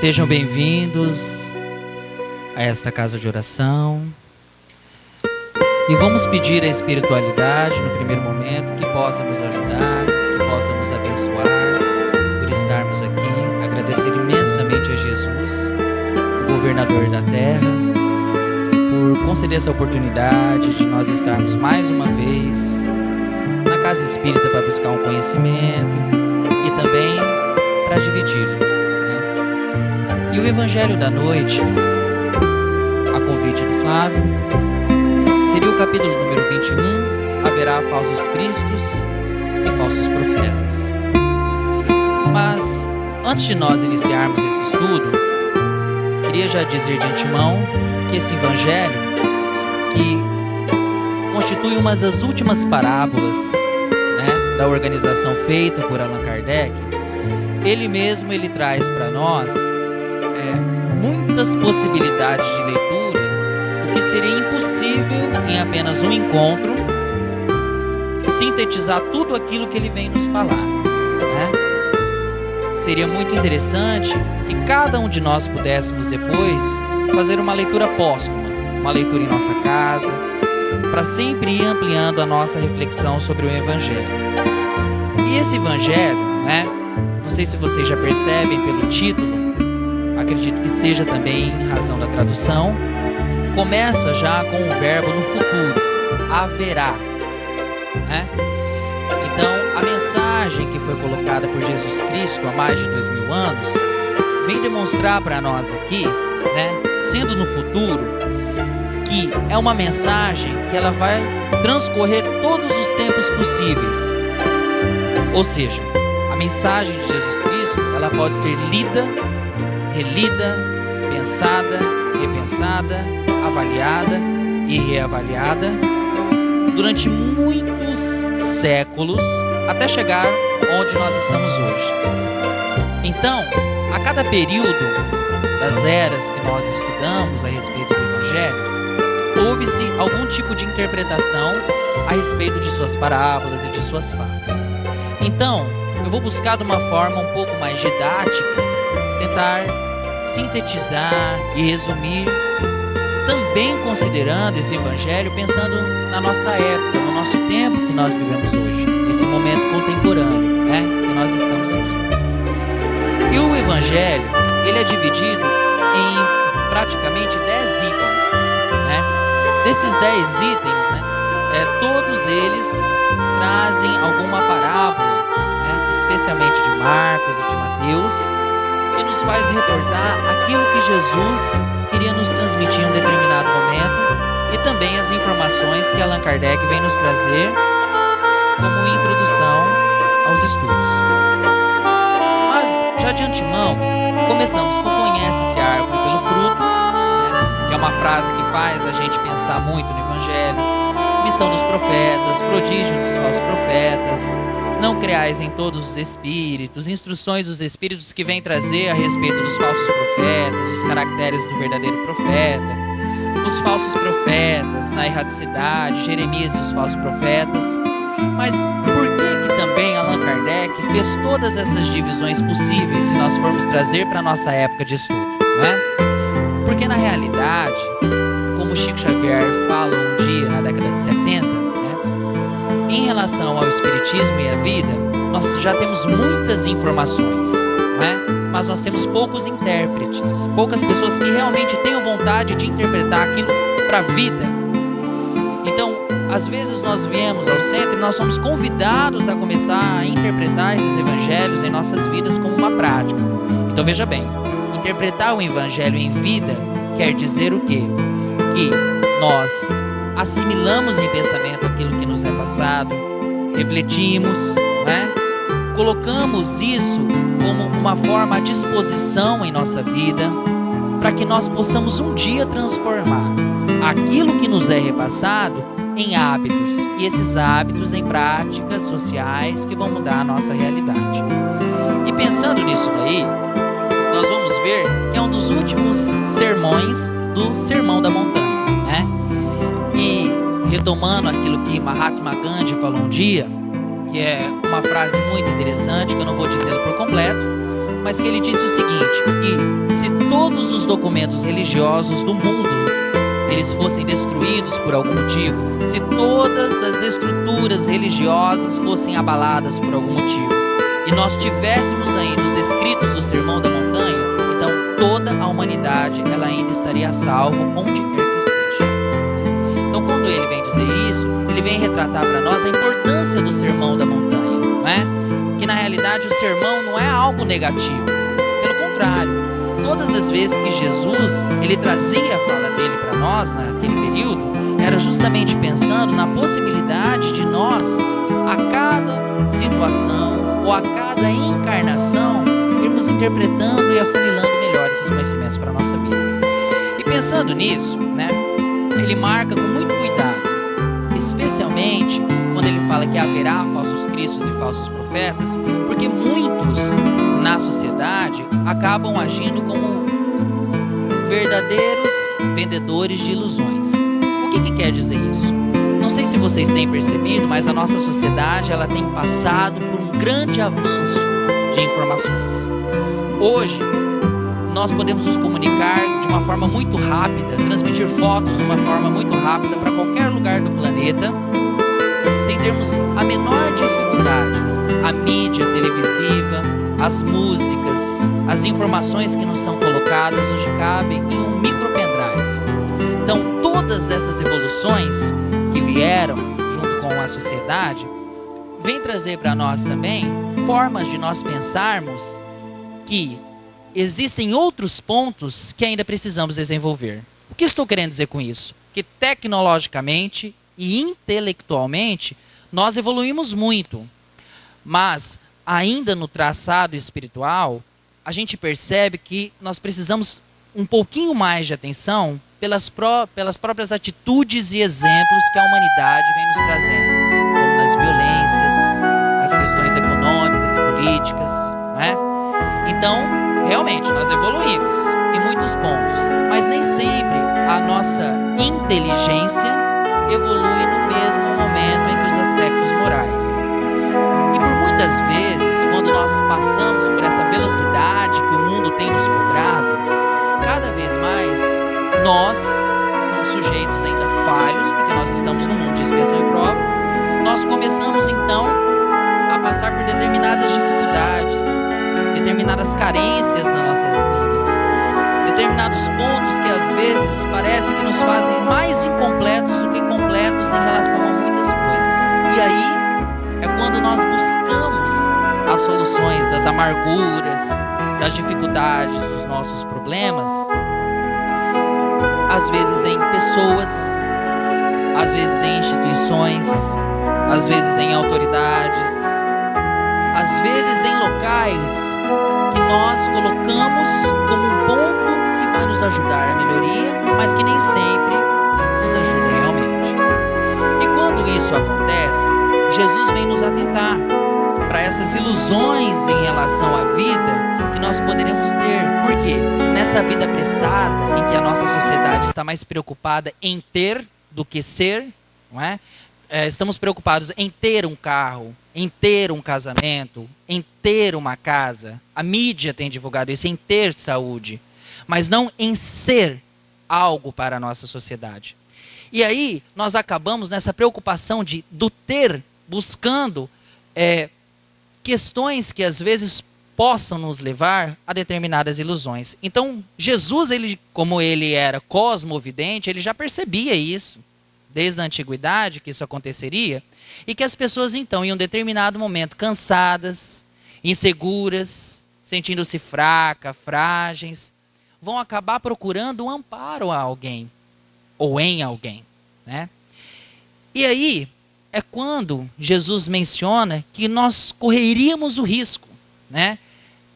Sejam bem-vindos a esta casa de oração. E vamos pedir a espiritualidade no primeiro momento que possa nos ajudar, que possa nos abençoar por estarmos aqui. Agradecer imensamente a Jesus, o governador da terra, por conceder essa oportunidade de nós estarmos mais uma vez na casa espírita para buscar um conhecimento e também para dividi-lo. E o Evangelho da noite, a convite do Flávio, seria o capítulo número 21, haverá falsos cristos e falsos profetas. Mas, antes de nós iniciarmos esse estudo, queria já dizer de antemão que esse Evangelho, que constitui uma das últimas parábolas, da organização feita por Allan Kardec, ele traz para nós muitas possibilidades de leitura, o que seria impossível em apenas um encontro sintetizar tudo aquilo que ele vem nos falar, Seria muito interessante que cada um de nós pudéssemos depois fazer uma leitura póstuma, uma leitura em nossa casa, para sempre ir ampliando a nossa reflexão sobre o Evangelho. E esse Evangelho, não sei se vocês já percebem pelo título, acredito que seja também em razão da tradução, começa já com o verbo no futuro, haverá, Então, a mensagem que foi colocada por Jesus Cristo há mais de 2000 anos, vem demonstrar para nós aqui, sendo no futuro, que é uma mensagem que ela vai transcorrer todos os tempos possíveis. Ou seja, a mensagem de Jesus Cristo, ela pode ser lida, relida, pensada, repensada, avaliada e reavaliada durante muitos séculos até chegar onde nós estamos hoje. Então, a cada período das eras que nós estudamos a respeito do Evangelho, houve-se algum tipo de interpretação a respeito de suas parábolas e de suas falas. Então, eu vou buscar de uma forma um pouco mais didática, tentar sintetizar e resumir, também considerando esse Evangelho, pensando na nossa época, no nosso tempo que nós vivemos hoje, nesse momento contemporâneo, que nós estamos aqui. E o Evangelho, ele é dividido em praticamente 10 itens, Desses 10 itens, todos eles trazem alguma parábola, especialmente de Marcos e de Mateus, que nos faz reportar aquilo que Jesus queria nos transmitir em um determinado momento e também as informações que Allan Kardec vem nos trazer como introdução aos estudos. Mas, já de antemão, começamos com conhece-se a árvore pelo fruto, que é uma frase que faz a gente pensar muito no Evangelho, missão dos profetas, prodígios dos falsos profetas, não creais em todos os espíritos, instruções dos espíritos que vêm trazer a respeito dos falsos profetas, os caracteres do verdadeiro profeta, os falsos profetas na erraticidade, Jeremias e os falsos profetas. Mas por que também Allan Kardec fez todas essas divisões possíveis se nós formos trazer para a nossa época de estudo, Porque na realidade, como Chico Xavier fala um dia na década de 70, em relação ao Espiritismo e à vida, nós já temos muitas informações, mas nós temos poucos intérpretes, poucas pessoas que realmente tenham vontade de interpretar aquilo para a vida. Então, às vezes nós viemos ao centro e nós somos convidados a começar a interpretar esses evangelhos em nossas vidas como uma prática. Então veja bem, interpretar o evangelho em vida quer dizer o quê? Que nós assimilamos em pensamento aquilo que nos é passado, refletimos, colocamos isso como uma forma à disposição em nossa vida, para que nós possamos um dia transformar aquilo que nos é repassado em hábitos, e esses hábitos em práticas sociais que vão mudar a nossa realidade. E pensando nisso daí, nós vamos ver que é um dos últimos sermões do Sermão da Montanha, E retomando aquilo que Mahatma Gandhi falou um dia, que é uma frase muito interessante, que eu não vou dizê-la por completo, mas que ele disse o seguinte, que se todos os documentos religiosos do mundo eles fossem destruídos por algum motivo, se todas as estruturas religiosas fossem abaladas por algum motivo, e nós tivéssemos ainda os escritos do Sermão da Montanha, então toda a humanidade ela ainda estaria a salvo onde quer que esteja. Então quando ele vem dizer isso, ele vem retratar para nós a importância do Sermão da Montanha, não é? Que na realidade o sermão não é algo negativo, pelo contrário, todas as vezes que Jesus ele trazia a fala dele para nós naquele período, era justamente pensando na possibilidade de nós, a cada situação ou a cada encarnação, irmos interpretando e afunilando melhor esses conhecimentos para a nossa vida. E pensando nisso, né, ele marca com muito cuidado, especialmente quando ele fala que haverá falsos cristos e falsos profetas, porque muitos na sociedade acabam agindo como verdadeiros vendedores de ilusões. O que quer dizer isso? Não sei se vocês têm percebido, mas a nossa sociedade ela tem passado por um grande avanço de informações. Hoje, nós podemos nos comunicar de uma forma muito rápida, transmitir fotos de uma forma muito rápida para qualquer lugar do planeta, sem termos a menor dificuldade. A mídia televisiva, as músicas, as informações que nos são colocadas hoje cabem em um micro pendrive. Então, todas essas evoluções que vieram junto com a sociedade, vem trazer para nós também formas de nós pensarmos que existem outros pontos que ainda precisamos desenvolver. O que estou querendo dizer com isso? Que tecnologicamente e intelectualmente nós evoluímos muito, mas ainda no traçado espiritual, a gente percebe que nós precisamos um pouquinho mais de atenção pelas próprias atitudes e exemplos que a humanidade vem nos trazendo, como nas violências, nas questões econômicas e políticas, não é? Então, realmente, nós evoluímos em muitos pontos, mas nem sempre a nossa inteligência evolui no mesmo momento em que os aspectos morais. E por muitas vezes, quando nós passamos por essa velocidade que o mundo tem nos cobrado, cada vez mais nós somos sujeitos ainda falhos, porque nós estamos num mundo de expiação e prova. Nós começamos então a passar por determinadas dificuldades, determinadas carências na nossa vida, determinados pontos que às vezes parece que nos fazem mais incompletos do que completos em relação a muitas coisas. E aí é quando nós buscamos as soluções das amarguras, das dificuldades, dos nossos problemas, às vezes em pessoas, às vezes em instituições, às vezes em autoridades, às vezes em locais que nós colocamos como um ponto que vai nos ajudar à melhoria, mas que nem sempre nos ajuda realmente. E quando isso acontece, Jesus vem nos atentar para essas ilusões em relação à vida que nós poderemos ter. Por quê? Nessa vida apressada, em que a nossa sociedade está mais preocupada em ter do que ser, não é? Estamos preocupados em ter um carro, em ter um casamento, em ter uma casa. A mídia tem divulgado isso, em ter saúde, mas não em ser algo para a nossa sociedade. E aí nós acabamos nessa preocupação do ter, buscando questões que às vezes possam nos levar a determinadas ilusões. Então Jesus, como ele era cosmovidente, ele já percebia isso desde a antiguidade, que isso aconteceria, e que as pessoas então em um determinado momento cansadas, inseguras, sentindo-se fracas, frágeis, vão acabar procurando um amparo a alguém ou em alguém, né? E aí é quando Jesus menciona que nós correríamos o risco, né,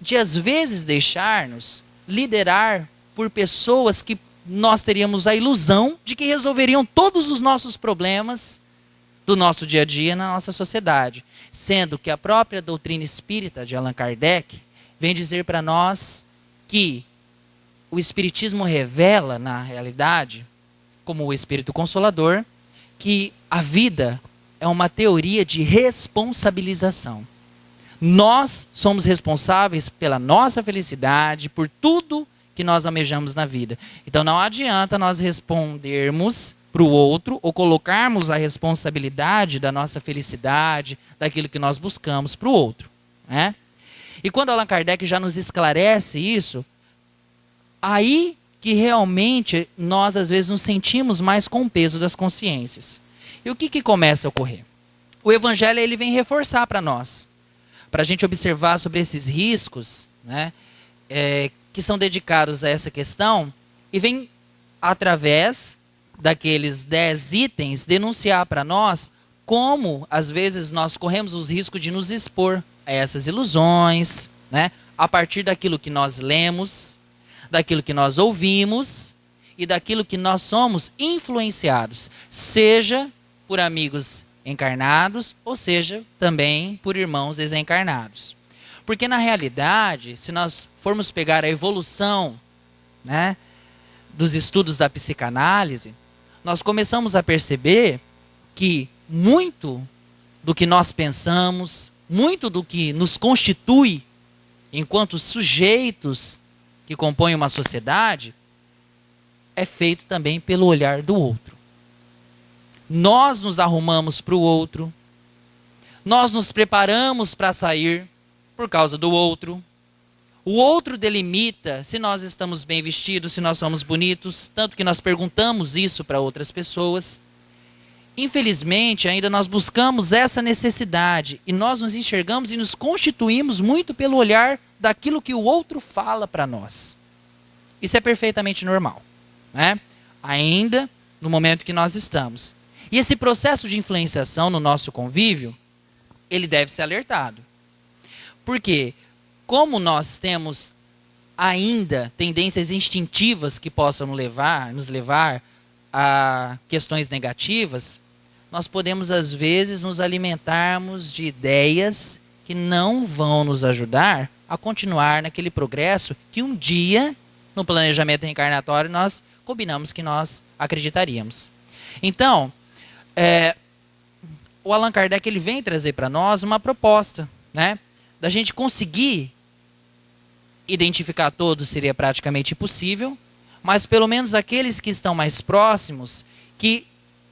de às vezes deixar-nos liderar por pessoas que nós teríamos a ilusão de que resolveriam todos os nossos problemas do nosso dia a dia na nossa sociedade, sendo que a própria doutrina espírita de Allan Kardec vem dizer para nós que o Espiritismo revela, na realidade, como o Espírito Consolador, que a vida é uma teoria de responsabilização. Nós somos responsáveis pela nossa felicidade, por tudo que nós almejamos na vida. Então não adianta nós respondermos para o outro ou colocarmos a responsabilidade da nossa felicidade, daquilo que nós buscamos para o outro, né? E quando Allan Kardec já nos esclarece isso, aí que realmente nós às vezes nos sentimos mais com o peso das consciências. E o que começa a ocorrer? O Evangelho ele vem reforçar para nós, para a gente observar sobre esses riscos, né, que são dedicados a essa questão, e vem, através daqueles 10 itens, denunciar para nós como, às vezes, nós corremos os riscos de nos expor a essas ilusões, né, a partir daquilo que nós lemos, daquilo que nós ouvimos e daquilo que nós somos influenciados, seja por amigos encarnados, ou seja, também por irmãos desencarnados. Porque, na realidade, se nós formos pegar a evolução, né, dos estudos da psicanálise, nós começamos a perceber que muito do que nós pensamos, muito do que nos constitui enquanto sujeitos que compõem uma sociedade, é feito também pelo olhar do outro. Nós nos arrumamos para o outro, nós nos preparamos para sair por causa do outro. O outro delimita se nós estamos bem vestidos, se nós somos bonitos, tanto que nós perguntamos isso para outras pessoas. Infelizmente, ainda nós buscamos essa necessidade e nós nos enxergamos e nos constituímos muito pelo olhar daquilo que o outro fala para nós. Isso é perfeitamente normal, né? Ainda no momento que nós estamos. E esse processo de influenciação no nosso convívio, ele deve ser alertado. Porque, como nós temos ainda tendências instintivas que possam nos levar a questões negativas, nós podemos, às vezes, nos alimentarmos de ideias que não vão nos ajudar a continuar naquele progresso que um dia, no planejamento reencarnatório, nós combinamos que nós acreditaríamos. Então, o Allan Kardec ele vem trazer para nós uma proposta, né, da gente conseguir identificar todos seria praticamente impossível, mas pelo menos aqueles que estão mais próximos, que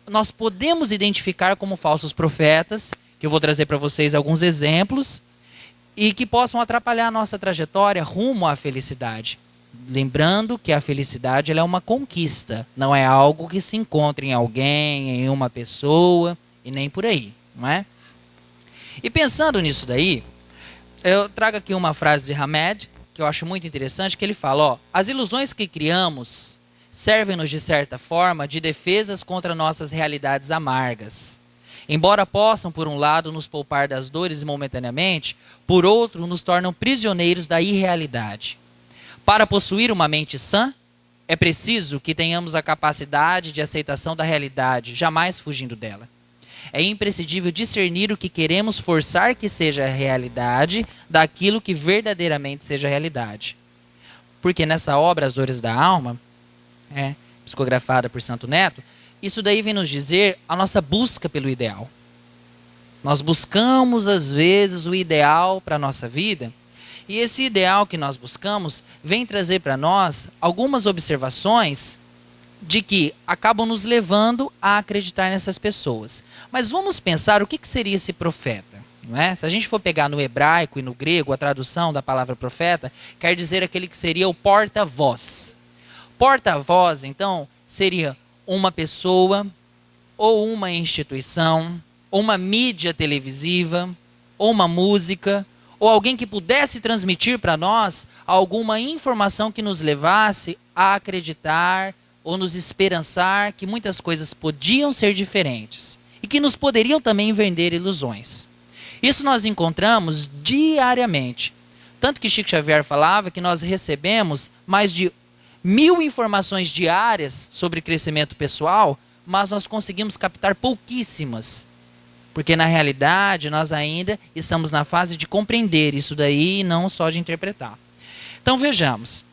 nós podemos identificar como falsos profetas, que eu vou trazer para vocês alguns exemplos, e que possam atrapalhar a nossa trajetória rumo à felicidade. Lembrando que a felicidade ela é uma conquista, não é algo que se encontra em alguém, em uma pessoa, e nem por aí, não é? E pensando nisso daí, eu trago aqui uma frase de Hamed, que eu acho muito interessante, que ele fala, ó, as ilusões que criamos servem-nos de certa forma de defesas contra nossas realidades amargas. Embora possam, por um lado, nos poupar das dores momentaneamente, por outro, nos tornam prisioneiros da irrealidade. Para possuir uma mente sã, é preciso que tenhamos a capacidade de aceitação da realidade, jamais fugindo dela. É imprescindível discernir o que queremos forçar que seja realidade daquilo que verdadeiramente seja realidade. Porque nessa obra, As Dores da Alma, psicografada por Santo Neto, isso daí vem nos dizer a nossa busca pelo ideal. Nós buscamos, às vezes, o ideal para a nossa vida, e esse ideal que nós buscamos vem trazer para nós algumas observações de que acabam nos levando a acreditar nessas pessoas. Mas vamos pensar o que seria esse profeta, não é? Se a gente for pegar no hebraico e no grego, a tradução da palavra profeta quer dizer aquele que seria o porta-voz. Porta-voz, então, seria uma pessoa, ou uma instituição, ou uma mídia televisiva, ou uma música, ou alguém que pudesse transmitir para nós alguma informação que nos levasse a acreditar ou nos esperançar que muitas coisas podiam ser diferentes e que nos poderiam também vender ilusões. Isso nós encontramos diariamente. Tanto que Chico Xavier falava que nós recebemos mais de 1000 informações diárias sobre crescimento pessoal, mas nós conseguimos captar pouquíssimas. Porque na realidade nós ainda estamos na fase de compreender isso daí e não só de interpretar. Então vejamos.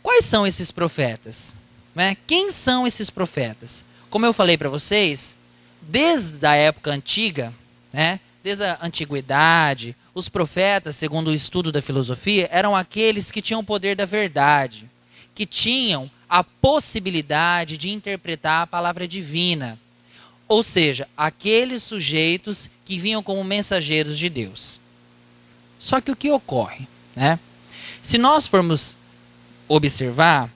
Quais são esses profetas? Né? Quem são esses profetas? Como eu falei para vocês, desde a época antiga, né, Desde a antiguidade, os profetas, segundo o estudo da filosofia, eram aqueles que tinham o poder da verdade, que tinham a possibilidade de interpretar a palavra divina. Ou seja, aqueles sujeitos que vinham como mensageiros de Deus. Só que o que ocorre, né? Se nós formos observar,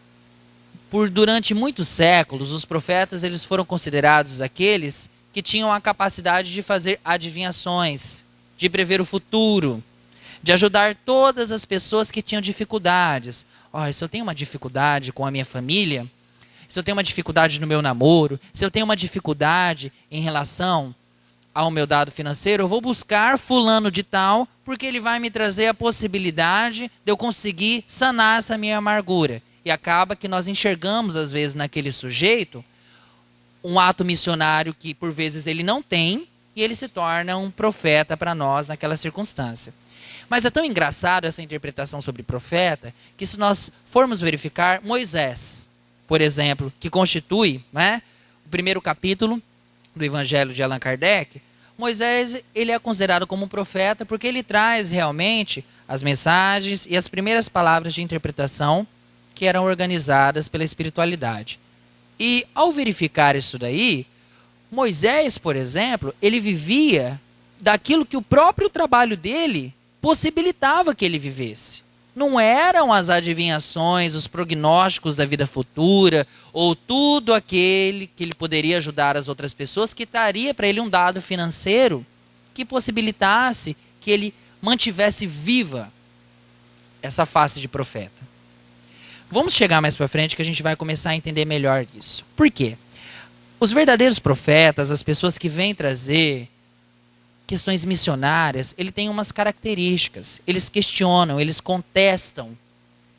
durante muitos séculos, os profetas eles foram considerados aqueles que tinham a capacidade de fazer adivinhações, de prever o futuro, de ajudar todas as pessoas que tinham dificuldades. Se eu tenho uma dificuldade com a minha família, se eu tenho uma dificuldade no meu namoro, se eu tenho uma dificuldade em relação ao meu dado financeiro, eu vou buscar fulano de tal, porque ele vai me trazer a possibilidade de eu conseguir sanar essa minha amargura. E acaba que nós enxergamos, às vezes, naquele sujeito, um ato missionário que, por vezes, ele não tem, e ele se torna um profeta para nós naquela circunstância. Mas é tão engraçado essa interpretação sobre profeta, que se nós formos verificar, Moisés, por exemplo, que constitui, né, o primeiro capítulo do Evangelho de Allan Kardec, Moisés ele é considerado como um profeta porque ele traz realmente as mensagens e as primeiras palavras de interpretação que eram organizadas pela espiritualidade. E ao verificar isso daí, Moisés, por exemplo, ele vivia daquilo que o próprio trabalho dele possibilitava que ele vivesse. Não eram as adivinhações, os prognósticos da vida futura, ou tudo aquele que ele poderia ajudar as outras pessoas, que daria para ele um dado financeiro que possibilitasse que ele mantivesse viva essa face de profeta. Vamos chegar mais para frente que a gente vai começar a entender melhor isso. Por quê? Os verdadeiros profetas, as pessoas que vêm trazer questões missionárias, ele tem umas características. Eles questionam, eles contestam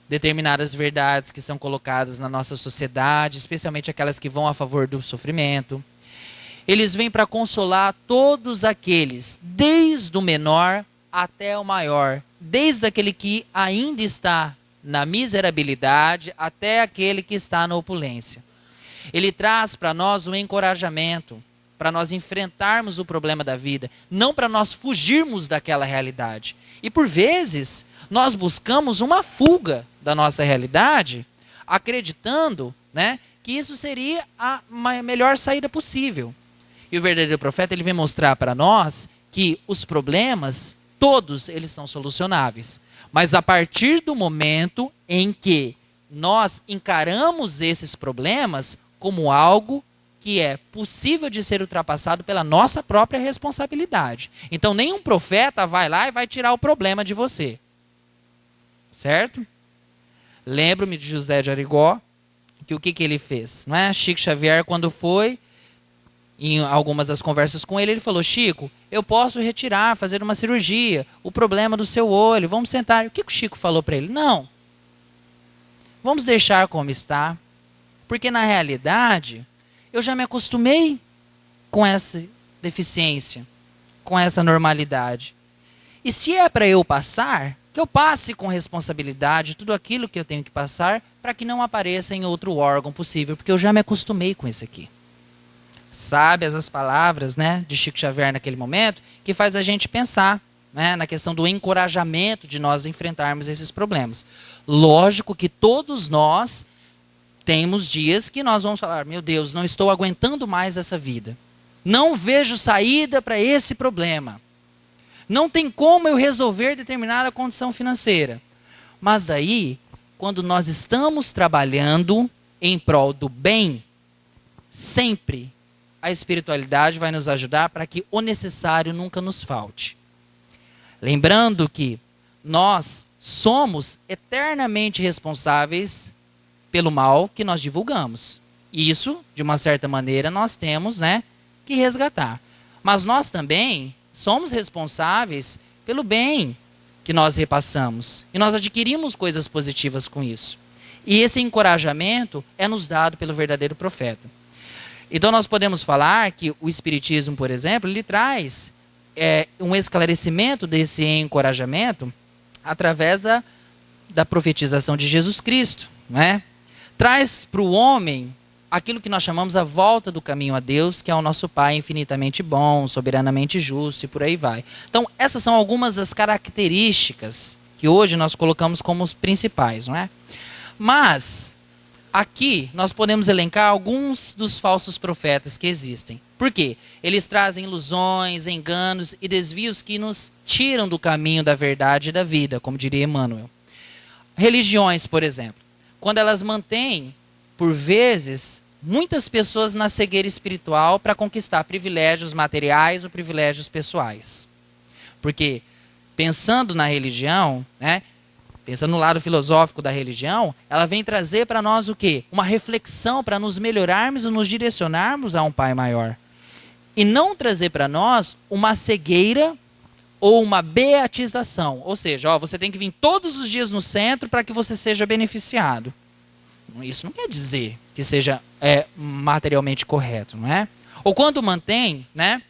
determinadas verdades que são colocadas na nossa sociedade, especialmente aquelas que vão a favor do sofrimento. Eles vêm para consolar todos aqueles, desde o menor até o maior, desde aquele que ainda está na miserabilidade até aquele que está na opulência. Ele traz para nós um encorajamento, para nós enfrentarmos o problema da vida, não para nós fugirmos daquela realidade. E por vezes, nós buscamos uma fuga da nossa realidade, acreditando, né, que isso seria a melhor saída possível. E o verdadeiro profeta ele vem mostrar para nós que os problemas, todos eles são solucionáveis. Mas a partir do momento em que nós encaramos esses problemas como algo que é possível de ser ultrapassado pela nossa própria responsabilidade. Então, nenhum profeta vai lá e vai tirar o problema de você. Certo? Lembro-me de José de Arigó, que o que ele fez? Não é? Chico Xavier, quando foi, em algumas das conversas com ele, ele falou: Chico, eu posso retirar, fazer uma cirurgia, o problema do seu olho, vamos sentar. O que o Chico falou para ele? Não. Vamos deixar como está, porque na realidade eu já me acostumei com essa deficiência, com essa normalidade. E se é para eu passar, que eu passe com responsabilidade tudo aquilo que eu tenho que passar para que não apareça em outro órgão possível, porque eu já me acostumei com isso aqui. Sábias as palavras, né, de Chico Xavier naquele momento, que faz a gente pensar, né, na questão do encorajamento de nós enfrentarmos esses problemas. Lógico que todos nós temos dias que nós vamos falar: meu Deus, não estou aguentando mais essa vida. Não vejo saída para esse problema. Não tem como eu resolver determinada condição financeira. Mas daí, quando nós estamos trabalhando em prol do bem, sempre a espiritualidade vai nos ajudar para que o necessário nunca nos falte. Lembrando que nós somos eternamente responsáveis pelo mal que nós divulgamos. E isso, de uma certa maneira, nós temos, né, que resgatar. Mas nós também somos responsáveis pelo bem que nós repassamos. E nós adquirimos coisas positivas com isso. E esse encorajamento é nos dado pelo verdadeiro profeta. Então nós podemos falar que o Espiritismo, por exemplo, ele traz um esclarecimento desse encorajamento através da profetização de Jesus Cristo, não é? Traz para o homem aquilo que nós chamamos a volta do caminho a Deus, que é o nosso Pai infinitamente bom, soberanamente justo e por aí vai. Então, essas são algumas das características que hoje nós colocamos como os principais, não é? Mas, aqui nós podemos elencar alguns dos falsos profetas que existem. Por quê? Eles trazem ilusões, enganos e desvios que nos tiram do caminho da verdade e da vida, como diria Emmanuel. Religiões, por exemplo, quando elas mantêm, por vezes, muitas pessoas na cegueira espiritual para conquistar privilégios materiais ou privilégios pessoais. Porque, pensando na religião, né, pensando no lado filosófico da religião, ela vem trazer para nós o quê? Uma reflexão para nos melhorarmos e nos direcionarmos a um Pai maior. E não trazer para nós uma cegueira ou uma beatização. Ou seja, você tem que vir todos os dias no centro para que você seja beneficiado. Isso não quer dizer que seja materialmente correto, não é? Ou quando mantém, né,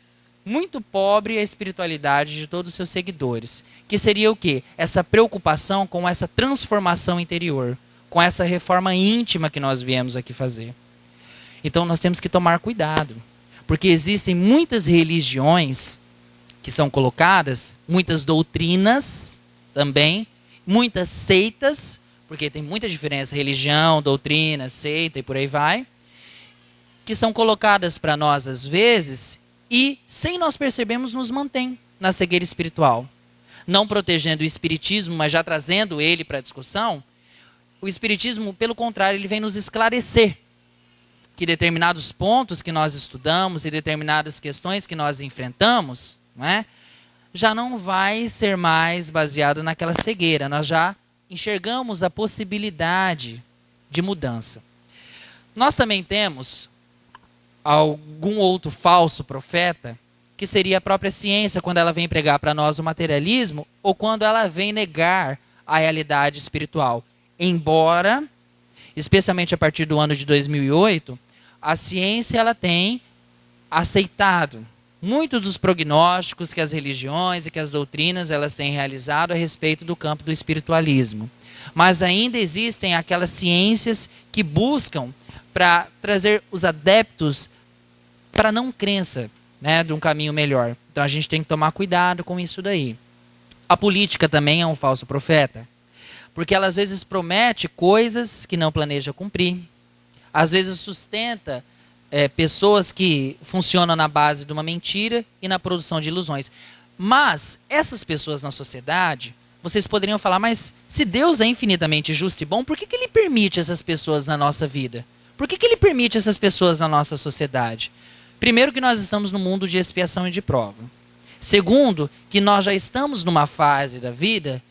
muito pobre a espiritualidade de todos os seus seguidores. Que seria o quê? Essa preocupação com essa transformação interior, com essa reforma íntima que nós viemos aqui fazer. Então nós temos que tomar cuidado, porque existem muitas religiões que são colocadas, muitas doutrinas também, muitas seitas, porque tem muita diferença, religião, doutrina, seita e por aí vai, que são colocadas para nós às vezes e, sem nós percebermos, nos mantém na cegueira espiritual. Não protegendo o espiritismo, mas já trazendo ele para a discussão, o espiritismo, pelo contrário, ele vem nos esclarecer que determinados pontos que nós estudamos e determinadas questões que nós enfrentamos, não é, já não vai ser mais baseado naquela cegueira. Nós já enxergamos a possibilidade de mudança. Nós também temos algum outro falso profeta, que seria a própria ciência, quando ela vem pregar para nós o materialismo, ou quando ela vem negar a realidade espiritual. Embora, especialmente a partir do ano de 2008, a ciência ela tem aceitado muitos dos prognósticos que as religiões e que as doutrinas elas têm realizado a respeito do campo do espiritualismo. Mas ainda existem aquelas ciências que buscam para trazer os adeptos para a não crença, né, de um caminho melhor. Então a gente tem que tomar cuidado com isso daí. A política também é um falso profeta, porque ela às vezes promete coisas que não planeja cumprir, às vezes sustenta pessoas que funcionam na base de uma mentira e na produção de ilusões. Mas essas pessoas na sociedade, vocês poderiam falar, mas se Deus é infinitamente justo e bom, por que Ele permite essas pessoas na nossa vida? Por que Ele permite essas pessoas na nossa sociedade? Primeiro, que nós estamos num mundo de expiação e de prova. Segundo, que nós já estamos numa fase da vida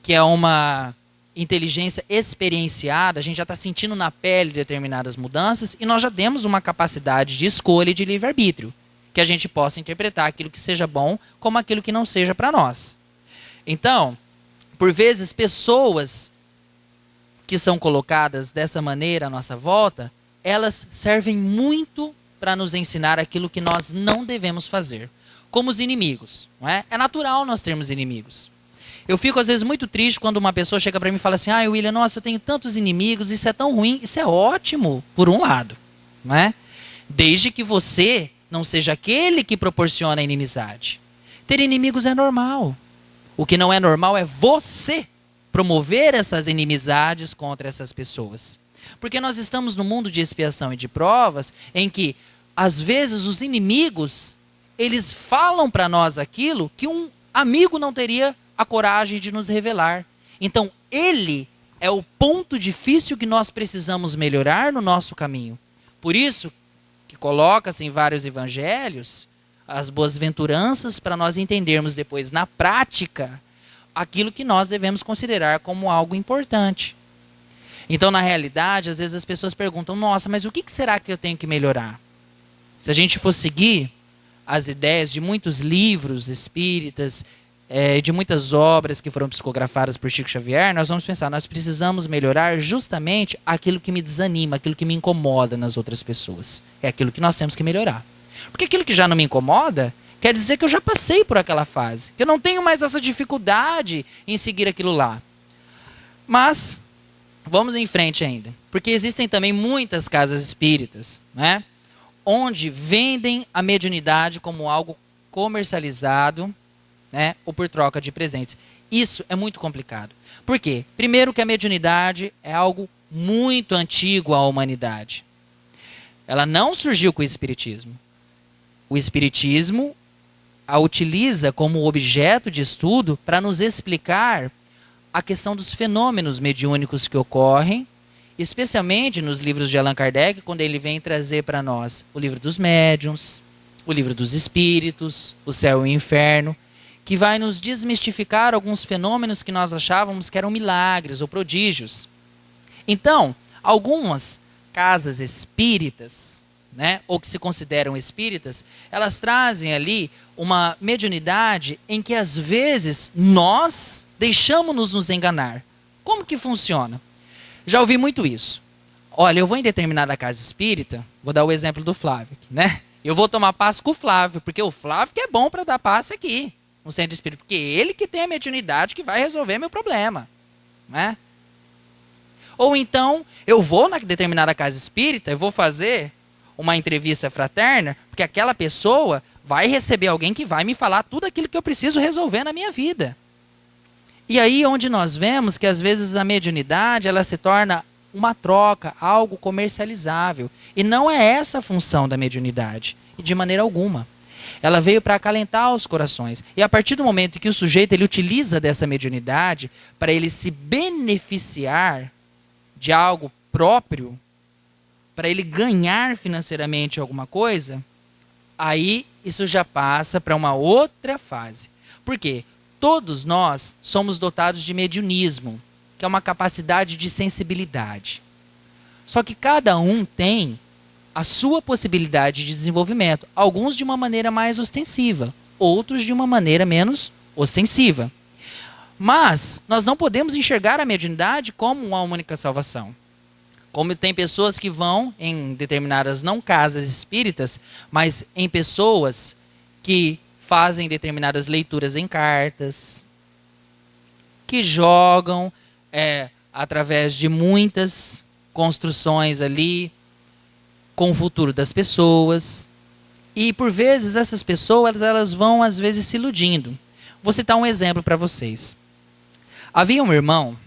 que é uma inteligência experienciada, a gente já está sentindo na pele determinadas mudanças e nós já temos uma capacidade de escolha e de livre-arbítrio, que a gente possa interpretar aquilo que seja bom como aquilo que não seja para nós. Então, por vezes, pessoas que são colocadas dessa maneira à nossa volta, elas servem muito para nos ensinar aquilo que nós não devemos fazer. Como os inimigos, não é? É natural nós termos inimigos. Eu fico às vezes muito triste quando uma pessoa chega para mim e fala assim, William, nossa, eu tenho tantos inimigos, isso é tão ruim. Isso é ótimo, por um lado, não é? Desde que você não seja aquele que proporciona a inimizade. Ter inimigos é normal. O que não é normal é você promover essas inimizades contra essas pessoas. Porque nós estamos num mundo de expiação e de provas em que, às vezes, os inimigos, eles falam para nós aquilo que um amigo não teria a coragem de nos revelar. Então, ele é o ponto difícil que nós precisamos melhorar no nosso caminho. Por isso que coloca-se em vários evangelhos as boas-aventuranças para nós entendermos depois, na prática, aquilo que nós devemos considerar como algo importante. Então, na realidade, às vezes as pessoas perguntam, nossa, mas o que será que eu tenho que melhorar? Se a gente for seguir as ideias de muitos livros espíritas, de muitas obras que foram psicografadas por Chico Xavier, nós vamos pensar, nós precisamos melhorar justamente aquilo que me desanima, aquilo que me incomoda nas outras pessoas. É aquilo que nós temos que melhorar. Porque aquilo que já não me incomoda, quer dizer que eu já passei por aquela fase, que eu não tenho mais essa dificuldade em seguir aquilo lá. Mas, vamos em frente ainda. Porque existem também muitas casas espíritas, né, onde vendem a mediunidade como algo comercializado, né, ou por troca de presentes. Isso é muito complicado. Por quê? Primeiro que a mediunidade é algo muito antigo à humanidade. Ela não surgiu com o Espiritismo. O Espiritismo a utiliza como objeto de estudo para nos explicar a questão dos fenômenos mediúnicos que ocorrem, especialmente nos livros de Allan Kardec, quando ele vem trazer para nós o livro dos médiuns, o livro dos espíritos, o céu e o inferno, que vai nos desmistificar alguns fenômenos que nós achávamos que eram milagres ou prodígios. Então, algumas casas espíritas, né, ou que se consideram espíritas, elas trazem ali uma mediunidade em que às vezes nós deixamos nos enganar. Como que funciona? Já ouvi muito isso. Olha, eu vou em determinada casa espírita, vou dar o exemplo do Flávio, né? Eu vou tomar passe com o Flávio, porque o Flávio que é bom para dar passe aqui, no centro espírita, porque ele que tem a mediunidade que vai resolver meu problema, né? Ou então, eu vou na determinada casa espírita, eu vou fazer uma entrevista fraterna, porque aquela pessoa vai receber alguém que vai me falar tudo aquilo que eu preciso resolver na minha vida. E aí onde nós vemos que às vezes a mediunidade ela se torna uma troca, algo comercializável. E não é essa a função da mediunidade, de maneira alguma. Ela veio para acalentar os corações. E a partir do momento que o sujeito ele utiliza dessa mediunidade para ele se beneficiar de algo próprio, para ele ganhar financeiramente alguma coisa, aí isso já passa para uma outra fase. Por quê? Todos nós somos dotados de mediunismo, que é uma capacidade de sensibilidade. Só que cada um tem a sua possibilidade de desenvolvimento. Alguns de uma maneira mais ostensiva, outros de uma maneira menos ostensiva. Mas nós não podemos enxergar a mediunidade como uma única salvação. Como tem pessoas que vão em determinadas, não casas espíritas, mas em pessoas que fazem determinadas leituras em cartas, que jogam através de muitas construções ali com o futuro das pessoas. E por vezes essas pessoas elas vão às vezes se iludindo. Vou citar um exemplo para vocês. Havia um irmão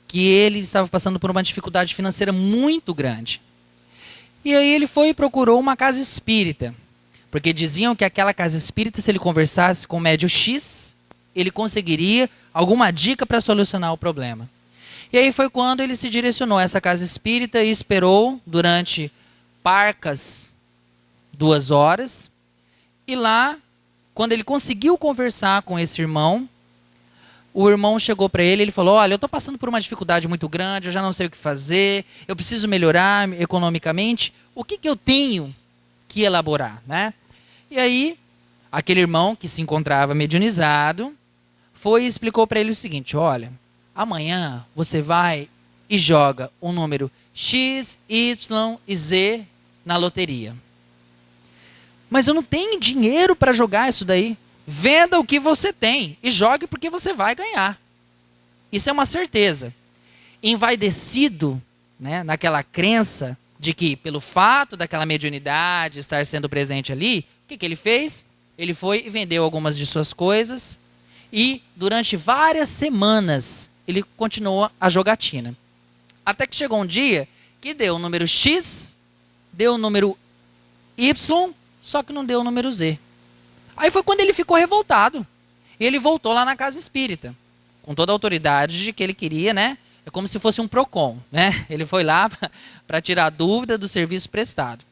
que ele estava passando por uma dificuldade financeira muito grande. E aí ele foi e procurou uma casa espírita. Porque diziam que aquela casa espírita, se ele conversasse com o médium X, ele conseguiria alguma dica para solucionar o problema. E aí foi quando ele se direcionou a essa casa espírita e esperou durante parcas 2 horas. E lá, quando ele conseguiu conversar com esse irmão, o irmão chegou para ele e ele falou: olha, eu estou passando por uma dificuldade muito grande, eu já não sei o que fazer, eu preciso melhorar economicamente, o que eu tenho que elaborar, né? E aí, aquele irmão que se encontrava mediunizado, foi e explicou para ele o seguinte: olha, amanhã você vai e joga um número X, Y e Z na loteria. Mas eu não tenho dinheiro para jogar isso daí. Venda o que você tem e jogue porque você vai ganhar. Isso é uma certeza. Envaidecido, né, naquela crença de que pelo fato daquela mediunidade estar sendo presente ali, o que ele fez? Ele foi e vendeu algumas de suas coisas e durante várias semanas ele continuou a jogatina. Até que chegou um dia que deu o número X, deu o número Y, só que não deu o número Z. Aí foi quando ele ficou revoltado. E ele voltou lá na casa espírita, com toda a autoridade de que ele queria, né? É como se fosse um PROCON, né? Ele foi lá para tirar dúvida do serviço prestado.